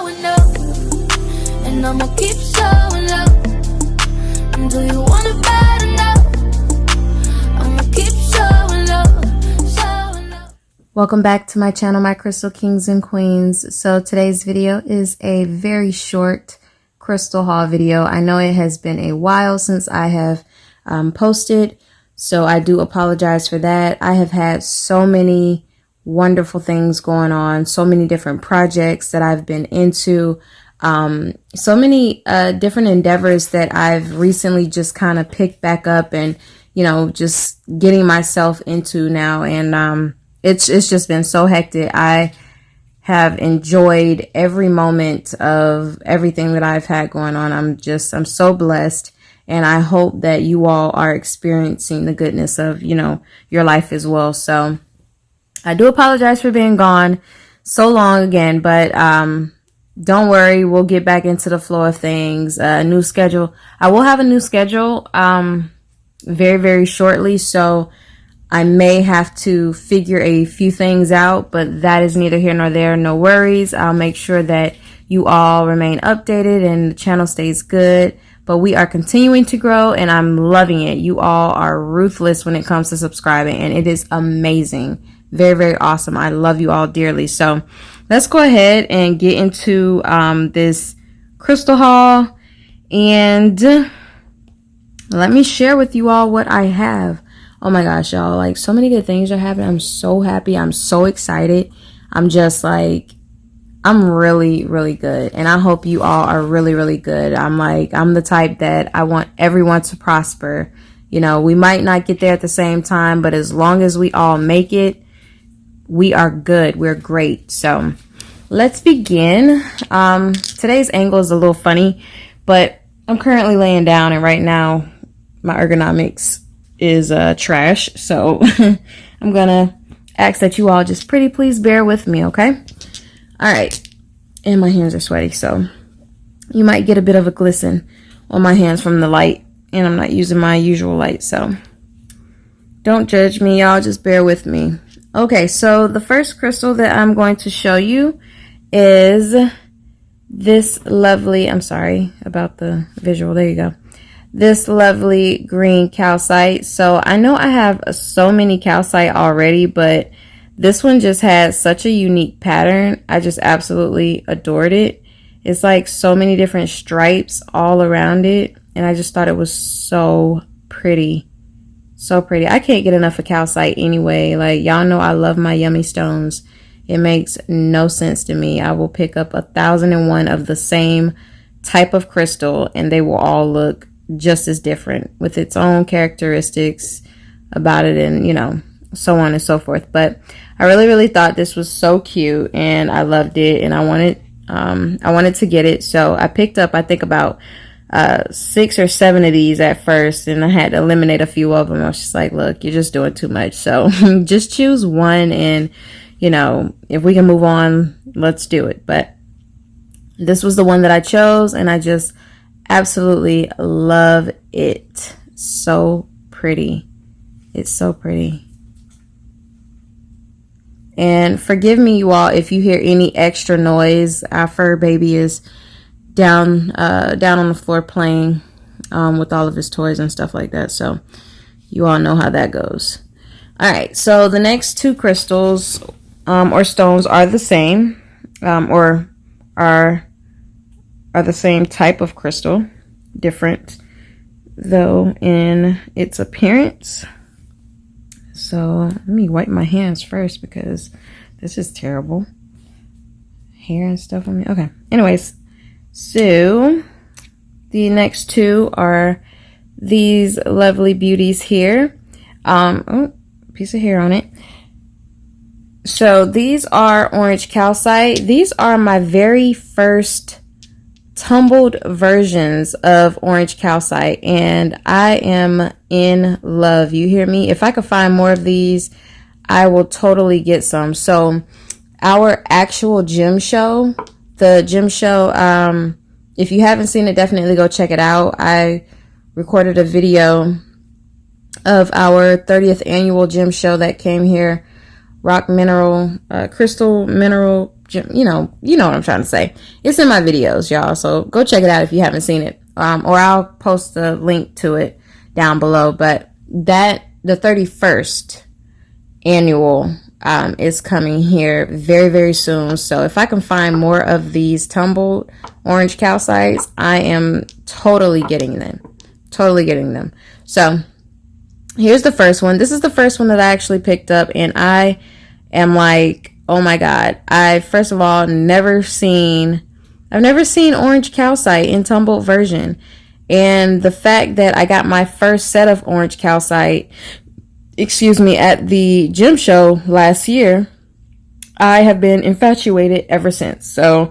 showing up, and I'ma keep showing up. And do you want it bad enough? I'ma keep showing up, showing up. Welcome back to my channel, my crystal kings and queens. So today's video is a very short crystal haul video. I know it has been a while since I have posted, so I do apologize for that. I have had so many wonderful things going on, so many different projects that I've been into, so many different endeavors that I've recently just kind of picked back up and, you know, just getting myself into now. And it's just been so hectic. I have enjoyed every moment of everything that I've had going on. I'm so blessed, and I hope that you all are experiencing the goodness of, you know, your life as well. So I do apologize for being gone so long again, but don't worry, we'll get back into the flow of things. New schedule. I will have a new schedule very, very shortly, so I may have to figure a few things out, but that is neither here nor there. No worries. I'll make sure that you all remain updated and the channel stays good. But we are continuing to grow, and I'm loving it. You all are ruthless when it comes to subscribing, and it is amazing. Very, very awesome. I love you all dearly. So let's go ahead and get into this crystal haul, and let me share with you all what I have. Oh my gosh, y'all, like, so many good things are happening. I'm so happy. I'm so excited. I'm just like, I'm really, really good. And I hope you all are really, really good. I'm the type that I want everyone to prosper. You know, we might not get there at the same time, but as long as we all make it, we are good. We're great. So let's begin. Today's angle is a little funny, but I'm currently laying down, and right now my ergonomics is trash, so I'm gonna ask that you all just pretty please bear with me, okay? All right, and my hands are sweaty, so you might get a bit of a glisten on my hands from the light, and I'm not using my usual light, so don't judge me, y'all, just bear with me. Okay, so the first crystal that I'm going to show you is this lovely, I'm sorry about the visual, there you go, this lovely green calcite. So I know I have so many calcite already, but this one just has such a unique pattern. I just absolutely adored it. It's like so many different stripes all around it, and I just thought it was so pretty. So pretty. I can't get enough of calcite anyway. Like, y'all know I love my yummy stones. It makes no sense to me. I will pick up 1,001 of the same type of crystal, and they will all look just as different with its own characteristics about it, and, you know, so on and so forth. But I really thought this was so cute, and I loved it, and I wanted to get it. So I picked up, I think, about 6 or 7 of these at first, and I had to eliminate a few of them. I was just like, look, you're just doing too much, so just choose one, and, you know, if we can move on, let's do it. But this was the one that I chose, and I just absolutely love it. So pretty. It's so pretty. And forgive me, you all, if you hear any extra noise. Our fur baby is down on the floor playing with all of his toys and stuff like that. So you all know how that goes. All right, so the next two crystals or stones are the same, or are the same type of crystal, different though in its appearance. So let me wipe my hands first because this is terrible. Hair and stuff on me. Okay, anyways, so the next two are these lovely beauties here. Oh, piece of hair on it. So these are orange calcite. These are my very first tumbled versions of orange calcite, and I am in love. You hear me? If I could find more of these, I will totally get some. So our actual gem show, the gem show, if you haven't seen it, definitely go check it out. I recorded a video of our 30th annual gem show that came here, rock mineral, crystal mineral you know what I'm trying to say. It's in my videos, y'all. So go check it out if you haven't seen it. Or I'll post the link to it down below. But the 31st annual is coming here very, very soon. So if I can find more of these tumbled orange calcites, I am totally getting them. Totally getting them. So here's the first one. This is the first one that I actually picked up, and I am like, oh my God. First of all, I've never seen orange calcite in tumbled version. And the fact that I got my first set of orange calcite, at the gym show last year, I have been infatuated ever since. So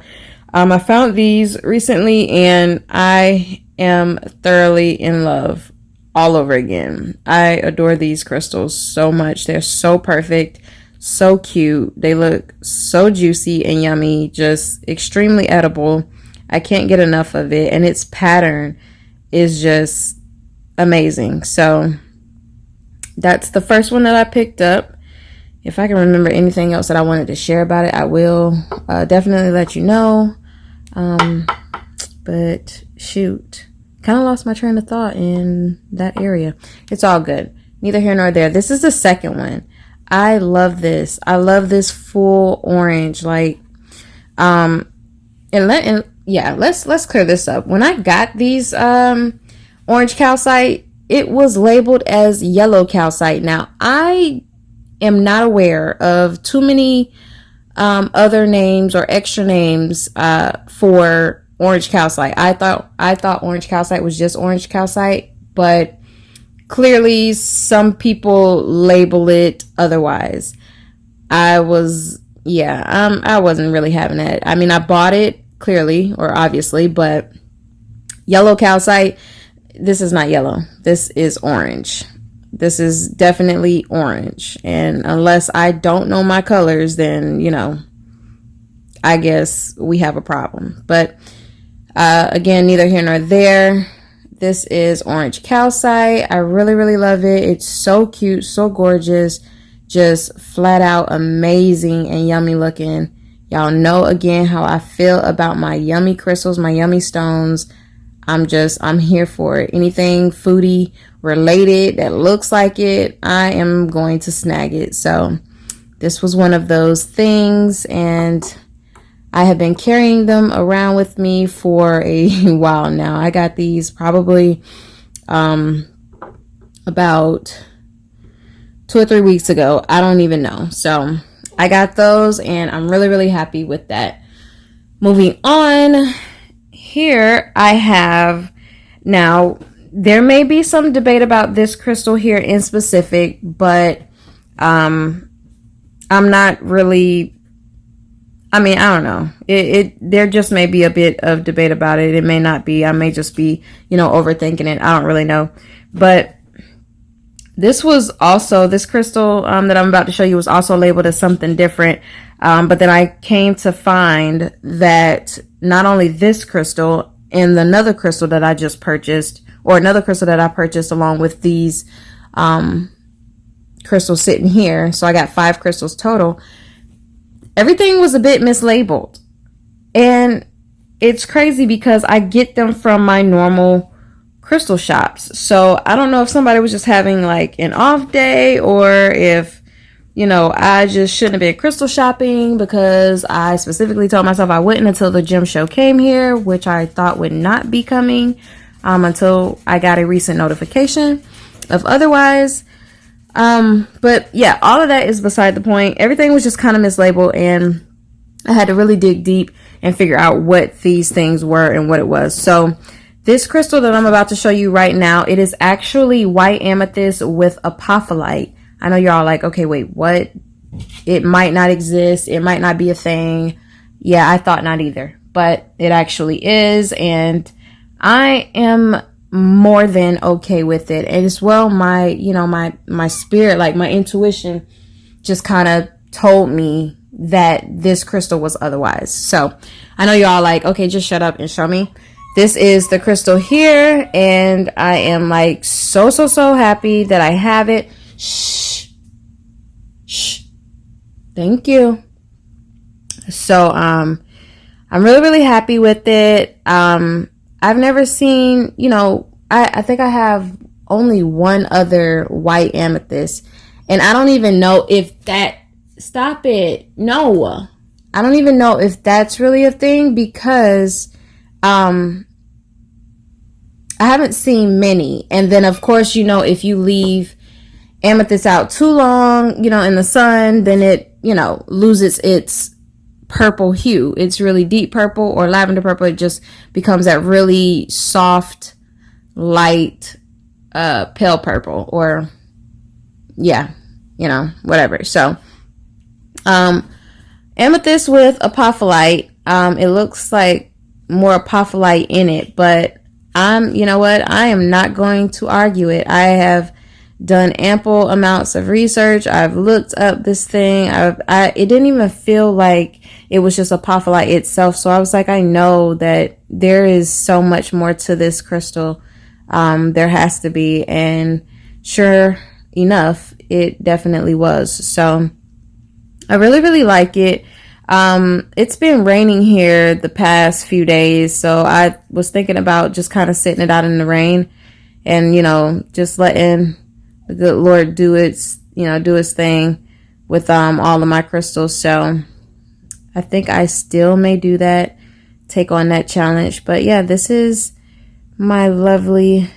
I found these recently, and I am thoroughly in love all over again. I adore these crystals so much. They're so perfect, so cute. They look so juicy and yummy, just extremely edible. I can't get enough of it, and its pattern is just amazing. So that's the first one that I picked up. If I can remember anything else that I wanted to share about it, I will definitely let you know. But shoot, kind of lost my train of thought in that area. It's all good. Neither here nor there. This is the second one. I love this. I love this full orange. Like, let's clear this up. When I got these orange calcite, it was labeled as yellow calcite. Now, I am not aware of too many other names or extra names for orange calcite. I thought orange calcite was just orange calcite, but clearly some people label it otherwise. I wasn't really having that. I mean, I bought it clearly or obviously, but yellow calcite, this is not yellow. This is orange. This is definitely orange. And unless I don't know my colors, then, I guess we have a problem. But again, neither here nor there. This is orange calcite. I really, really love it. It's so cute, so gorgeous, just flat out amazing and yummy looking. Y'all know again how I feel about my yummy crystals, my yummy stones. I'm here for it. Anything foodie related that looks like it, I am going to snag it. So this was one of those things, and I have been carrying them around with me for a while now. I got these probably about 2 or 3 weeks ago. I don't even know. So I got those, and I'm really, really happy with that. Moving on, here I have, now there may be some debate about this crystal here in specific, but I'm not really, I don't know. There just may be a bit of debate about it. It may not be. I may just be, overthinking it. I don't really know. But this crystal that I'm about to show you was also labeled as something different. But then I came to find that not only this crystal and another crystal that I just purchased, or another crystal that I purchased along with these crystals sitting here. So I got 5 crystals total. Everything was a bit mislabeled. And it's crazy because I get them from my normal crystal shops. So I don't know if somebody was just having like an off day, or if, I just shouldn't have been crystal shopping, because I specifically told myself I wouldn't until the gym show came here, which I thought would not be coming until I got a recent notification of otherwise. But yeah, all of that is beside the point. Everything was just kind of mislabeled, and I had to really dig deep and figure out what these things were and what it was. So this crystal that I'm about to show you right now, it is actually white amethyst with apophyllite. I know you're all like, okay, wait, what? It might not exist. It might not be a thing. Yeah, I thought not either, but it actually is. And I am more than okay with it. And as well, my spirit, like my intuition, just kind of told me that this crystal was otherwise. So I know you're all like, okay, just shut up and show me. This is the crystal here, and I am like so happy that I have it. Shh. Thank you. So I'm really, really happy with it. I've never seen, I think I have only one other white amethyst, and I don't even know if that, stop it. No, I don't even know if that's really a thing, because I haven't seen many. And then of course, if you leave amethyst out too long, in the sun, then it, loses its purple hue. It's really deep purple or lavender purple. It just becomes that really soft, light, pale purple, or yeah, whatever. So amethyst with apophyllite. It looks like more apophyllite in it, but you know what? I am not going to argue it. I have done ample amounts of research. I've looked up this thing. It didn't even feel like it was just apophyllite itself. So I was like, I know that there is so much more to this crystal. There has to be, and sure enough, it definitely was. So I really, really like it. It's been raining here the past few days, so I was thinking about just kind of sitting it out in the rain and, just letting the good Lord do its thing with all of my crystals. So I think I still may do that, take on that challenge. But yeah, this is my lovely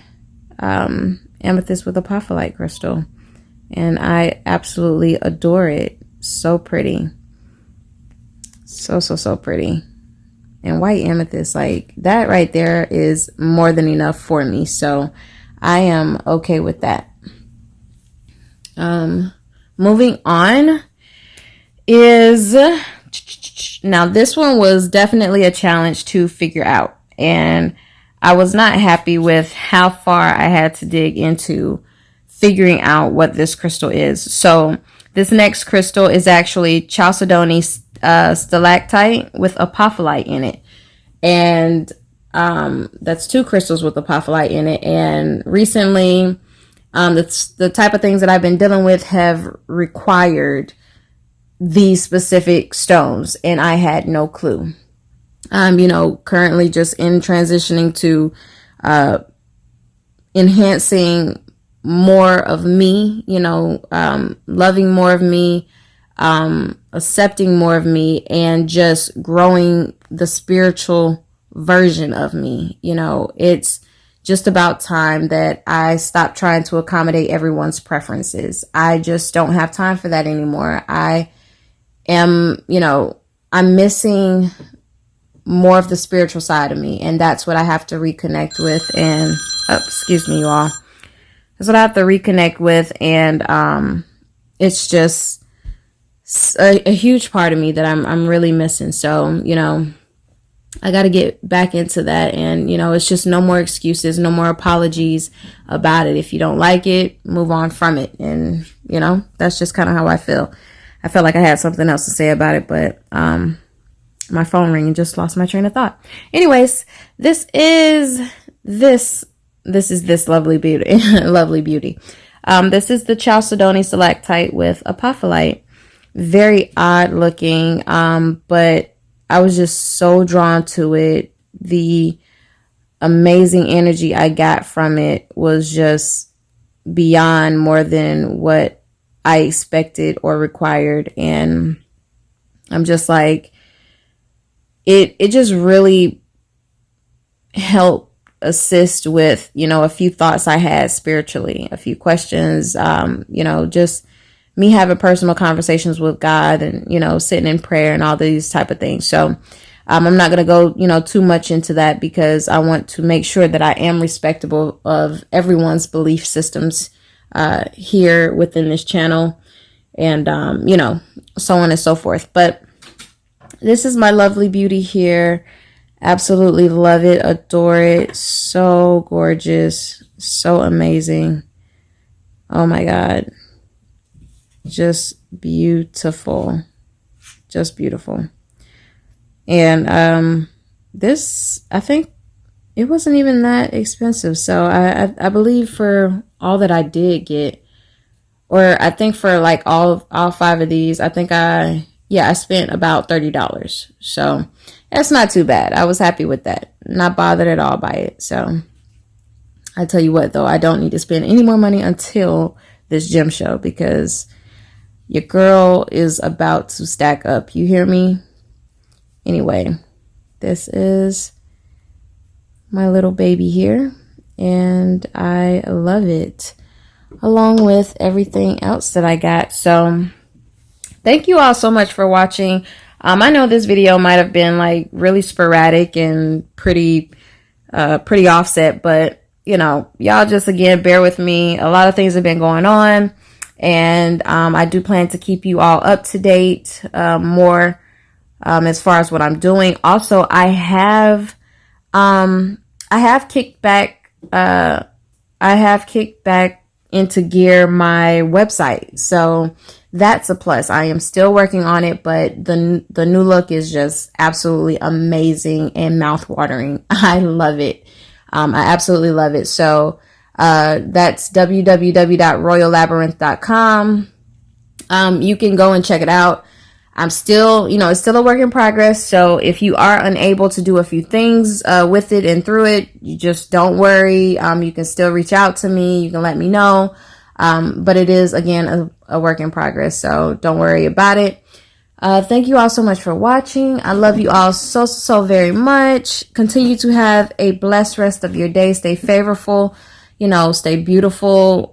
amethyst with apophyllite crystal, and I absolutely adore it. So pretty. So pretty. And white amethyst, like that right there, is more than enough for me. So I am okay with that. Moving on is, now this one was definitely a challenge to figure out, and I was not happy with how far I had to dig into figuring out what this crystal is. So this next crystal is actually chalcedony stalactite with apophyllite in it, and that's two crystals with apophyllite in it. And recently, the type of things that I've been dealing with have required these specific stones, and I had no clue. Currently just in transitioning to enhancing more of me, loving more of me, accepting more of me, and just growing the spiritual version of me. It's just about time that I stop trying to accommodate everyone's preferences. I just don't have time for that anymore. I am, I'm missing more of the spiritual side of me, and that's what I have to reconnect with. And excuse me, you all. That's what I have to reconnect with, and it's just a huge part of me that I'm really missing. So I got to get back into that, and it's just no more excuses, no more apologies about it. If you don't like it, move on from it. And that's just kind of how I feel. I felt like I had something else to say about it, but my phone rang and just lost my train of thought. Anyways, this is this lovely beauty. Lovely beauty. This is the chalcedony stalactite with apophyllite. Very odd looking, but I was just so drawn to it. The amazing energy I got from it was just beyond more than what I expected or required. And I'm just like, it just really helped assist with, a few thoughts I had spiritually, a few questions, just me having personal conversations with God, and, sitting in prayer and all these type of things. So I'm not going to go, too much into that, because I want to make sure that I am respectable of everyone's belief systems here within this channel, and, so on and so forth. But this is my lovely beauty here. Absolutely love it, adore it. So gorgeous, so amazing. Oh my God. Just beautiful. Just beautiful. And this, I think it wasn't even that expensive. So I believe for all that I did get, or I think for like all 5 of these, I think I yeah, I spent about $30. So that's not too bad. I was happy with that. Not bothered at all by it. So I tell you what, though, I don't need to spend any more money until this gem show, because your girl is about to stack up. You hear me? Anyway, this is my little baby here, and I love it, along with everything else that I got. So thank you all so much for watching. I know this video might have been like really sporadic and pretty offset, but you know, y'all just again bear with me. A lot of things have been going on, and I do plan to keep you all up to date more as far as what I'm doing. Also, I have kicked back into gear my website, so that's a plus. I am still working on it, but the new look is just absolutely amazing and mouth-watering. I love it. I absolutely love it. So that's www.royallabyrinth.com. You can go and check it out. I'm still, it's still a work in progress. So if you are unable to do a few things with it and through it, you just don't worry. You can still reach out to me. You can let me know. But it is, again, a work in progress. So don't worry about it. Thank you all so much for watching. I love you all so very much. Continue to have a blessed rest of your day. Stay favorable, stay beautiful.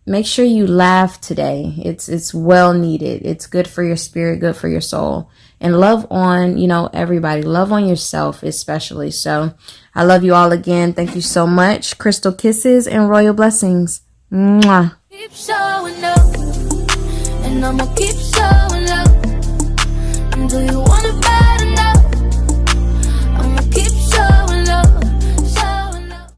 Make sure you laugh today. It's well needed. It's good for your spirit, good for your soul. And love on, everybody. Love on yourself especially. So I love you all again. Thank you so much. Crystal kisses and royal blessings. Mwah. Keep showing up, and I'ma keep showing up. Do you wanna fight?